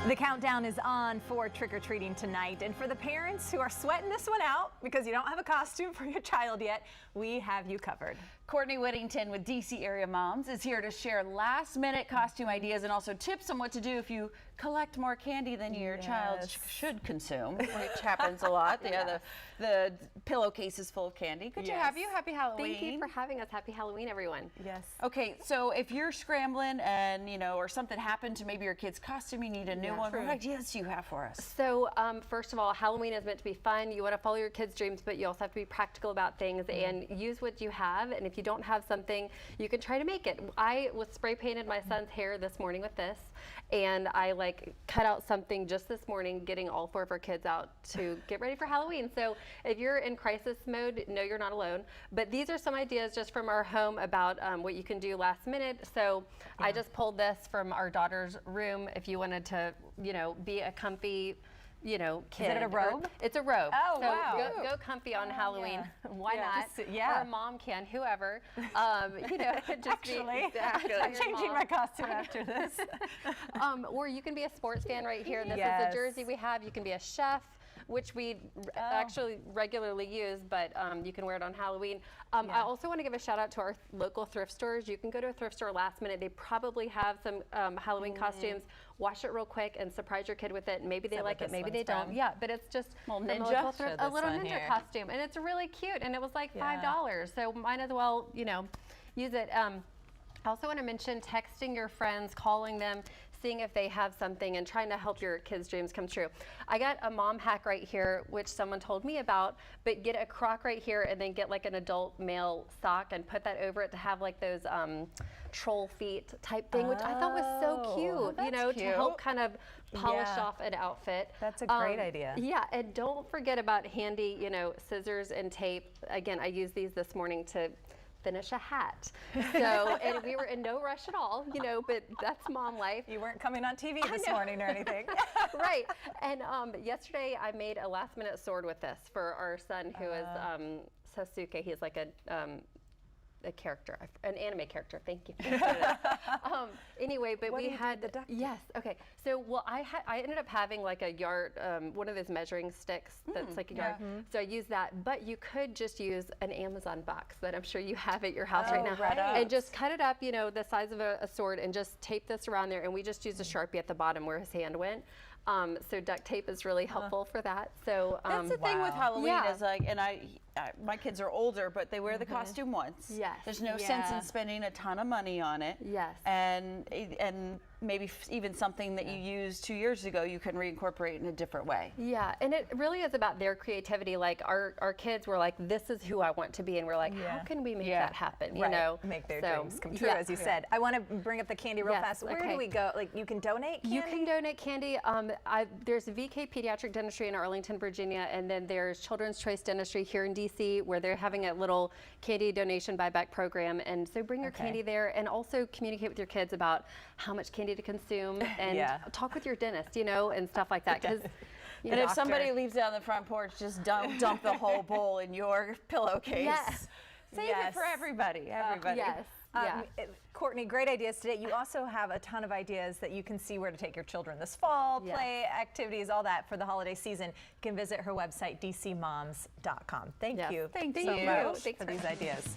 The countdown is on for trick-or-treating tonight, and for the parents who are sweating this one out because you don't have a costume for your child yet, we have you covered. Courtney Whittington with DC Area Moms is here to share last-minute costume ideas and also tips on what to do if you collect more candy than your child should consume, which happens a lot. The pillowcase is full of candy. Good to have you. Happy Halloween. Thank you for having us. Happy Halloween, everyone. Yes. Okay, so if you're scrambling and, or something happened to maybe your kid's costume, you need a new one, what ideas do you have for us? So, first of all, Halloween is meant to be fun. You want to follow your kids' dreams, but you also have to be practical about things and use what you have. And if you don't have something, you can try to make it. I was spray painted my son's hair this morning with this, and I cut out something just this morning, getting all 4 of our kids out to get ready for Halloween. So if you're in crisis mode, no, you're not alone. But these are some ideas just from our home about what you can do last minute. So I just pulled this from our daughter's room. If you wanted to, be a comfy, kid. Is it a robe? It's a robe. Oh, so wow. Go comfy on Halloween. Yeah. Why not? Or a mom can, whoever. Just Actually, I'm changing my costume after this. Or you can be a sports fan right here. This is the jersey we have. You can be a chef, which we actually regularly use, but you can wear it on Halloween. I also want to give a shout out to our local thrift stores. You can go to a thrift store last minute. They probably have some Halloween costumes. Wash it real quick and surprise your kid with it. Maybe they like it, maybe they don't. Yeah, but it's just a little ninja costume, and it's really cute. And it was like $5, so might as well, use it. I also want to mention texting your friends, calling them, seeing if they have something, and trying to help your kids' dreams come true. I got a mom hack right here, which someone told me about, but get a crock right here and then get an adult male sock and put that over it to have those troll feet type thing, which I thought was so cute, to help kind of polish off an outfit. That's a great idea. Yeah, and don't forget about handy, scissors and tape. Again, I used these this morning to finish a hat. So, and we were in no rush at all, but that's mom life. You weren't coming on TV this morning or anything. Right. And yesterday I made a last minute sword with this for our son who is Sasuke. He's like a character, an anime character. Thank you. Anyway, but we had the duct tape? Yes. Okay. So, I ended up having a yard, one of those measuring sticks that's like a yard. So I used that, but you could just use an Amazon box that I'm sure you have at your house right now, and just cut it up, the size of a sword, and just tape this around there. And we just used a Sharpie at the bottom where his hand went. So duct tape is really helpful for that. So that's the thing with Halloween is and my kids are older, but they wear the costume once. Yes. There's no sense in spending a ton of money on it. Yes. And maybe even something that you used 2 years ago, you can reincorporate in a different way. Yeah, and it really is about their creativity. Our kids were like, this is who I want to be, and we're like, how can we make that happen? Make their dreams come true, as you said. I want to bring up the candy real fast. Where do we go? You can donate candy? You can donate candy. There's VK Pediatric Dentistry in Arlington, Virginia, and then there's Children's Choice Dentistry here in DC, where they're having a little candy donation buyback program. And so bring your candy there, and also communicate with your kids about how much candy to consume, and talk with your dentist, and stuff like that. Because and if somebody leaves it on the front porch, just dump the whole bowl in your pillowcase. Yes. Save it for everybody. Yes. Courtney, great ideas today. You also have a ton of ideas that you can see where to take your children this fall, play activities, all that for the holiday season. You can visit her website, dcmoms.com. Thank you. Thank you so much for these ideas.